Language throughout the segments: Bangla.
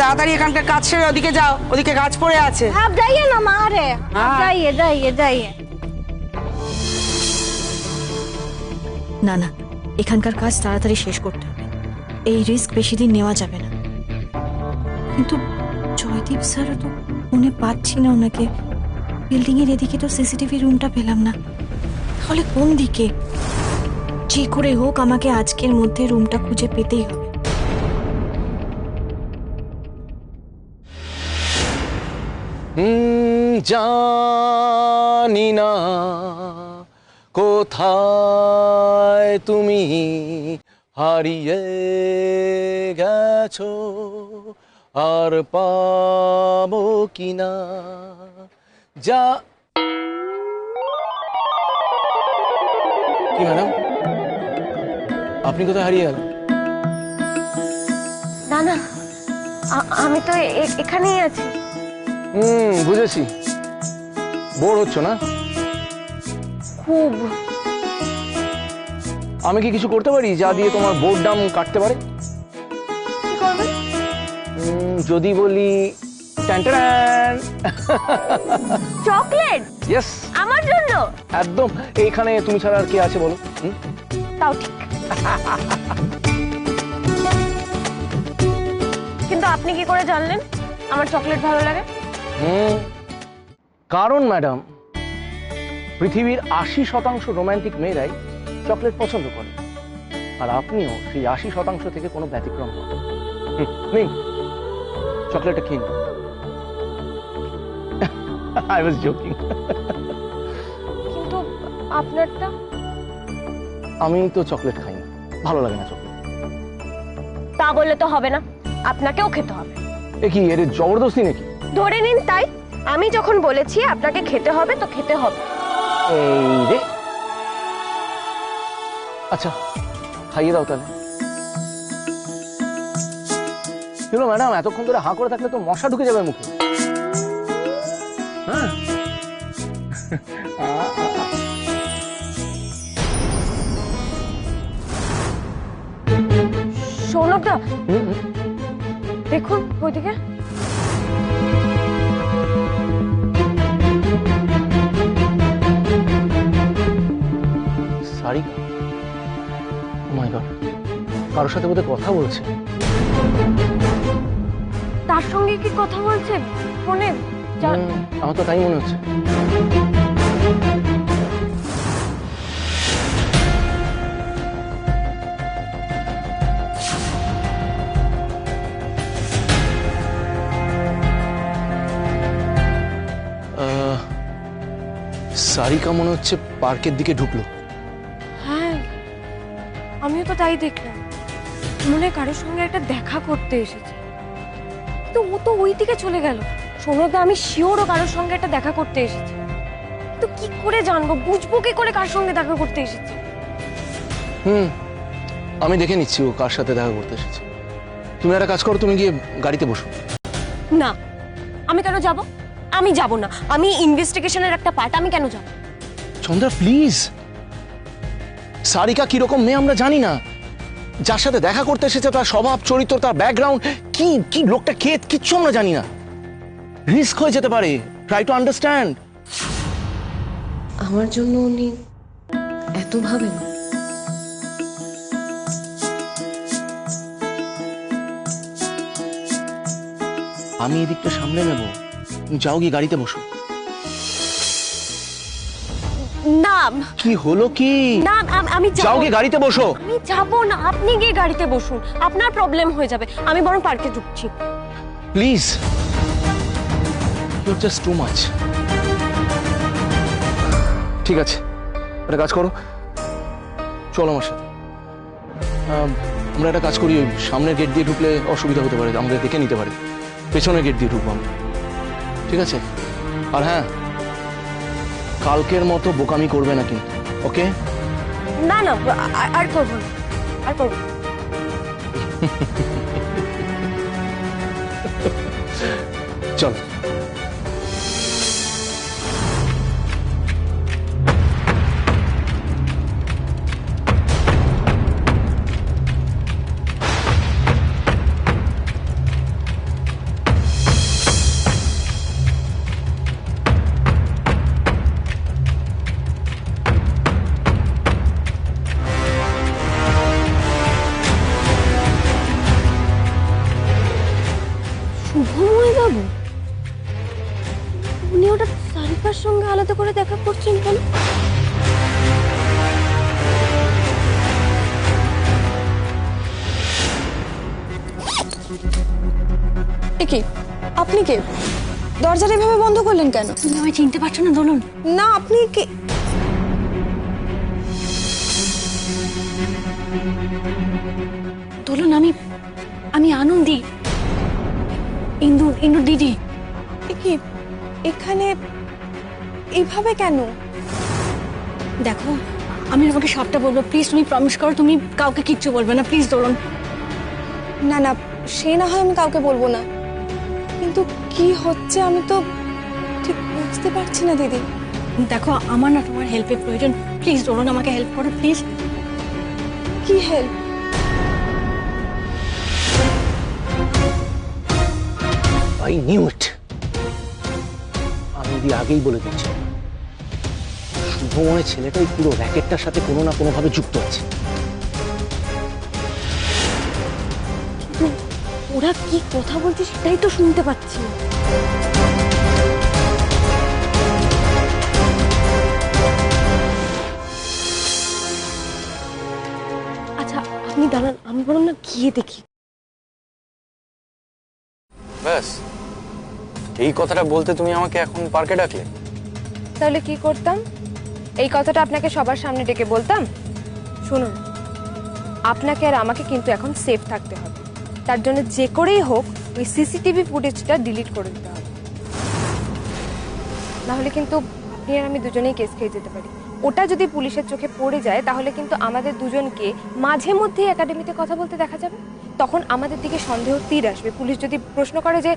তাড়াতাড়ি এখানকার কাজ সেরে ওদিকে যাও, ওদিকে কাজ পড়ে আছে। आप जाइए ना मारे, जाइए जाइए जाइए। না না, এখানকার কাজ তাড়াতাড়ি শেষ করতে হবে, এই রিস্ক বেশি দিন নেওয়া যাবে না। কিন্তু জয়দীপ স্যারও তো মনে পাচ্ছি না ওনাকে, বিল্ডিং এর এদিকে তো সিসিটিভি রুমটা পেলাম না, তাহলে কোন দিকে? যে করে হোক আমাকে আজকের মধ্যে রুমটা খুঁজে পেতেই হবে। জানি না কোথায় তুমি হারিয়ে গেছো, আর পাবো কিনা যা। কি ম্যাডাম, আপনি কোথায় হারিয়ে গেলেন? না না, আমি তো এখানেই আছি। বুঝেছি, বোর হচ্ছ না? খুব। আমি কি কিছু করতে পারি যা দিয়ে তোমার বোরডাম কাটতে পারে? কি করবেন? যদি বলি ট্যান চকলেট? ইয়েস, আমার জন্য? একদম। এইখানে তুমি ছাড়া আর কে আছে বলো? তাও ঠিক। কিন্তু আপনি কি করে জানলেন আমার চকলেট ভালো লাগে? কারণ ম্যাডাম, পৃথিবীর 80% রোমান্টিক মেয়েরাই চকলেট পছন্দ করে, আর আপনিও সেই 80% থেকে কোনো ব্যতিক্রম নন। নিন, চকলেটটা খেয়ে নিন। I was joking. কিন্তু আপনারটা? আমি তো চকলেট খাই না, ভালো লাগে না চকলেট। তা বললে তো হবে না, আপনাকেও খেতে হবে। এ কি, এর জবরদস্তি নাকি? ধরে নিন তাই। আমি যখন বলেছি আপনাকে খেতে হবে তো খেতে হবে। এই রে, আচ্ছা খাইয়ে দাও তাহলে। চলো ম্যাডাম, এতক্ষণ ধরে হাঁ করে থাকলে তো মশা ঢুকে যাবে মুখে। হ্যাঁ, সৌনকদা, দেখুন ওইদিকে। সারিকা, ও মাই গড, কারোর সাথে বোধহয় কথা বলছে। তার সঙ্গে কি কথা বলছে ফোনে? আমার তো তাই মনে হচ্ছে। সারিকা মনে হচ্ছে পার্কের দিকে ঢুকলো। হ্যাঁ, আমিও তো তাই দেখলাম। মনে কারোর সঙ্গে একটা দেখা করতে এসেছে, তো ও তো ওই দিকে চলে গেল। সৌনকদা, আমি শিওরও কারোর সঙ্গে একটা দেখা করতে এসেছে। তো কি করে জানবো, বুঝবো কি করে কার সঙ্গে দেখা করতে এসেছে? আমি দেখে নিচ্ছি ও কার সাথে দেখা করতে এসেছে। তুমি একটা কাজ করো, তুমি গিয়ে গাড়িতে বসো। না, আমি কেন যাব? আমি যাব না, আমি ইনভেস্টিগেশনের একটা পার্ট, আমি কেন যাব? চন্দ্রা প্লিজ, সারিকা কিরকম মেয়ে আমরা জানি না। যার সাথে দেখা করতে এসেছে তার স্বভাব চরিত্র, তার ব্যাকগ্রাউন্ড কি কি, লোকটা কে, কিচ্ছু আমরা জানি না। রিস্ক হয়ে যেতে পারে, ট্রাই টু আন্ডারস্ট্যান্ড। আমার জন্য উনি এত ভাবেন? আমি এদিকটা সামলে নেব, তুমি যাও গিয়ে গাড়িতে বসো। না। কি হলো কি? না, আমি যাও গিয়ে গাড়িতে বসো। আমি যাব না, আপনি গিয়ে গাড়িতে বসুন, আপনার প্রবলেম হয়ে যাবে। আমি বরং পার্কে ঢুকছি। Please, you just too much. ঠিক আছে, একটা কাজ করো, চলো আমার সাথে। আমরা একটা কাজ করি, ওই সামনের গেট দিয়ে ঢুকলে অসুবিধা হতে পারে, আমাদের দেখে নিতে পারে। পেছনের গেট দিয়ে ঢুকবো আমরা, ঠিক আছে? আর হ্যাঁ, কালকের মতো বোকামি করবে না কিন্তু, ওকে? না না, আর করবো না, আর করবো। চলো। সাথে করে দেখা করছেন কেন? কি আপনি কে? দরজাটা এভাবে বন্ধ করলেন কেন? তুমি আমায় চিনতে পারছো না দোলন? না, আপনি কে? দোলন, আমি আনন্দি, ইন্দুর দিদি। কি এখানে এইভাবে কেন? দেখো, আমি তোমাকে সবটা বলবো, প্লিজ তুমি প্রমিস করো তুমি কাউকে কিচ্ছু বলবে না, প্লিজ দোলন। না না, সে না হয় আমি কাউকে বলবো না, কিন্তু কি হচ্ছে আমি তো ঠিক বুঝতে পারছি না দিদি। দেখো, আমার না তোমার হেল্পের প্রয়োজন, প্লিজ দোলন আমাকে হেল্প করো প্লিজ। কি হেল্প? I knew it. আমি আগেই বলে দিচ্ছি, শুভময় ছেলেটাই পুরো র্যাকেটটার সাথে কোনো না কোনো ভাবে যুক্ত আছে। ওরা কি কথা বলছে সেটাই তো শুনতে পাচ্ছি না। আচ্ছা আপনি দাঁড়ান, আমি বরং না গিয়ে দেখি। ব্যাস, এই কথাটা বলতে তুমি আমাকে এখন পার্কে ডাকলে? তাহলে কি করতাম? এই কথাটা আপনাকে সবার সামনে ডেকে বলতাম? শুনুন, আপনাকে আর আমাকে কিন্তু এখন সেফ থাকতে হবে। তার জন্য যে করেই হোক ওই সিসিটিভি ফুটেজটা ডিলিট করে দিতে হবে, নাহলে কিন্তু আপনি আর আমি দুজনেই কেস খেয়ে যেতে পারি। ওটা যদি পুলিশের চোখে পড়ে যায় তাহলে কিন্তু আমাদের দুজনকে মাঝে মধ্যেই একাডেমিতে কথা বলতে দেখা যাবে। তখন আমাদের দিকে সন্দেহ তীর আসবে। পুলিশ যদি প্রশ্ন করে যে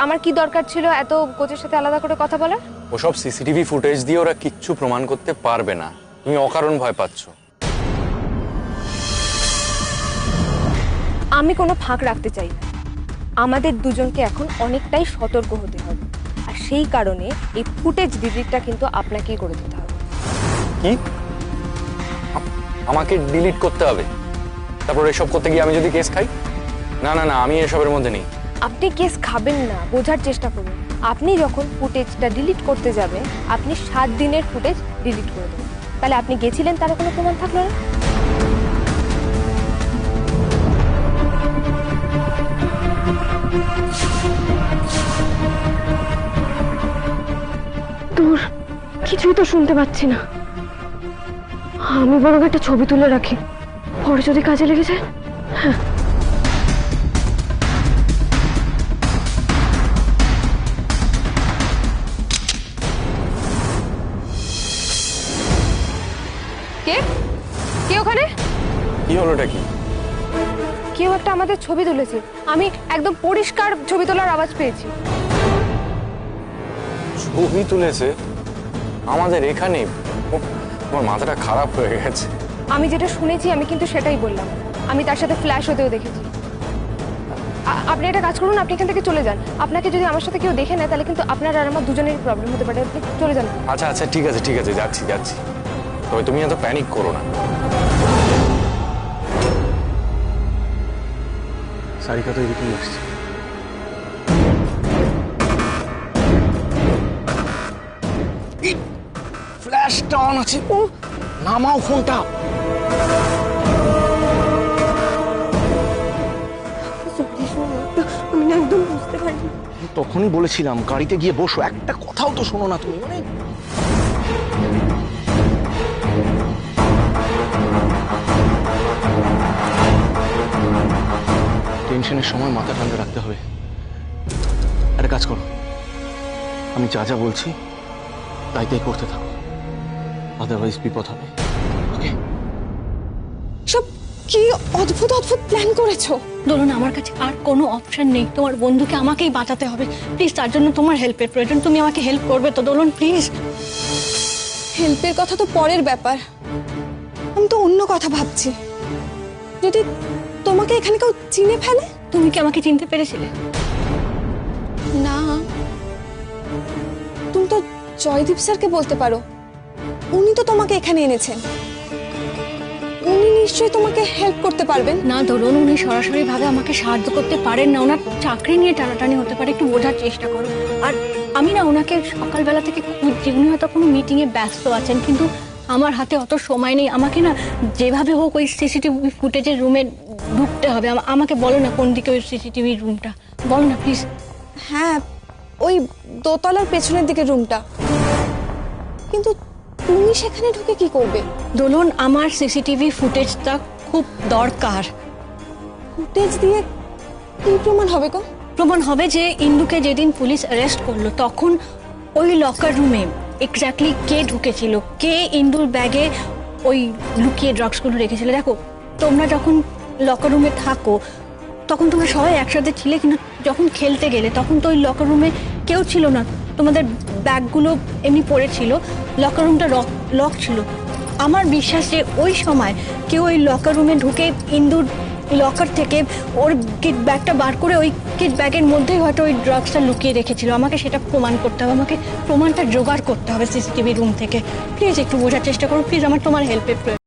আমার কি দরকার ছিল এত কোচের সাথে আলাদা করে কথা বলার? ওসব সিসিটিভি ফুটেজ দিয়ে ওরা কিচ্ছু প্রমাণ করতে পারবে না। তুমি অকারণ ভয় পাচ্ছ। আমি কোনো ফাঁক রাখতে চাই না। আমাদের দুজনকে এখন অনেকটাই সতর্ক হতে হবে, আর সেই কারণে এই ফুটেজ ডিলিটটা কিন্তু আপনাকেই করে দিতে হবে। কি? আমাকে ডিলিট করতে হবে? তারপর এসব করতে গিয়ে আমি যদি কেস খাই? না না না, আমি এসবের মধ্যে নেই। আপনি কেস খাবেন না, বোঝার চেষ্টা করুন। আপনি যখন ফুটেজটা ডিলিট করতে যাবেন, আপনি 7 দিনের ফুটেজ ডিলিট করে দেবেন। তাহলে আপনি গেছিলেন, তার কোনো প্রমাণ থাকলো না। দূর, কিছুই তো শুনতে পাচ্ছি না। আমি বরং একটা ছবি তুলে রাখি, পরে যদি কাজে লেগে যায়। হ্যাঁ, কে কে ওখানে? কি হলোটা কি? কেউ একটা আমাদের ছবি তুলেছে। আমি একদম পরিষ্কার ছবি তোলার আওয়াজ পেয়েছি। ছবি তুলেছে আমাদের এখানে? তোমার মাথাটা খারাপ হয়ে গেছে। আমি যেটা শুনেছি আমি কিন্তু সেটাই বললাম। আমি তার সাথে ফ্ল্যাশ হতেও দেখেছি। আপনি একটা কাজ করুন, আপনি এখান থেকে চলে যান। আপনাকে যদি আমার সাথে কেউ দেখে নেয় তাহলে কিন্তু আপনার আর আমার দুজনেরই প্রবলেম হতে পারে। আপনি চলে যান। আচ্ছা আচ্ছা, ঠিক আছে ঠিক আছে, যাচ্ছি যাচ্ছি। তবে তুমি এত প্যানিক করো না। সারিকা তো এদিকেই আসছে। ফ্ল্যাশটা অন আছে। ও নামাও ফোনটা। আমি না একদম বুঝতে পারিনি। তখনই বলেছিলাম গাড়িতে গিয়ে বসো, একটা কথাও তো শোনো না তুমি। মানে টেনশনের সময় মাথা ঠান্ডা রাখতে হবে। একটা কাজ করো, আমি যা যা বলছি তাই তাই করতে থাকো, আদারওয়াইজ বিপদ হবে। ওকে? সব কি অদ্ভুত অদ্ভুত প্ল্যান করেছো? দোলন, আমার কাছে আর কোনো অপশন নেই। তোমার বন্ধুকে আমাকেই বাঁচাতে হবে। প্লিজ, তার জন্য তোমার হেল্পের প্রয়োজন। তুমি আমাকে হেল্প করবে তো দোলন, প্লিজ? হেল্পের কথা তো পরের ব্যাপার, আমি তো অন্য কথা ভাবছি। যদি তোমাকে এখানে কেউ চিনে ফেলে? তুমি কি আমাকে চিনতে পেরেছিলে? না, তুমি তো জয়দীপ স্যারকে বলতে পারো, উনি তো তোমাকে এখানে এনেছেন। উনি নিশ্চয়ই তোমাকে হেল্প করতে পারবেন। না দোলন, উনি সরাসরি ভাবে আমাকে সাহায্য করতে পারেন না। ওনার চাকরি নিয়ে টানাটানি হতে পারে, একটু বোঝার চেষ্টা করো। আর আমি না ওনাকে সকালবেলা থেকে খুঁজছি, উনি হয়তো কোনো মিটিংয়ে ব্যস্ত আছেন, কিন্তু আমার হাতে অত সময় নেই। আমাকে না যেভাবে হোক ওই সিসিটিভি ফুটেজের রুমে ঢুকতে হবে। আমাকে বলো না কোন দিকে ওই সিসিটিভি রুমটা, বলো না প্লিজ। হ্যাঁ, ওই দোতলার পেছনের দিকে রুমটা। কিন্তু তুমি সেখানে ঢুকে কি করবে? দোলন, আমার সিসিটিভি ফুটেজটা খুব দরকার। ফুটেজ দিয়ে কি প্রমাণ হবে গো? প্রমাণ হবে যে ইন্দুকে যেদিন পুলিশ অ্যারেস্ট করলো তখন ওই লকার রুমে এক্স্যাক্টলি কে ঢুকেছিল, কে ইন্দুর ব্যাগে ওই লুকিয়ে ড্রাগসগুলো রেখেছিল। দেখো, তোমরা যখন লকার রুমে থাকো তখন তোমরা সবাই একসাথে ছিলে, কিন্তু যখন খেলতে গেলে তখন তো ওই লকার রুমে কেউ ছিল না, তোমাদের ব্যাগগুলো এমনি পড়েছিল, লকার রুমটা লক ছিল। আমার বিশ্বাস যে ওই সময় কেউ ওই লকার রুমে ঢুকে ইন্দুর লকার থেকে ওর কিট ব্যাগটা বার করে ওই কিট ব্যাগের মধ্যেই হয়তো ওই ড্রাগসটা লুকিয়ে রেখেছিল। আমাকে সেটা প্রমাণ করতে হবে, আমাকে প্রমাণটা জোগাড় করতে হবে সিসিটিভি রুম থেকে। প্লিজ একটু বোঝার চেষ্টা করো, প্লিজ, আমার তোমার হেল্পের প্রয়োজন।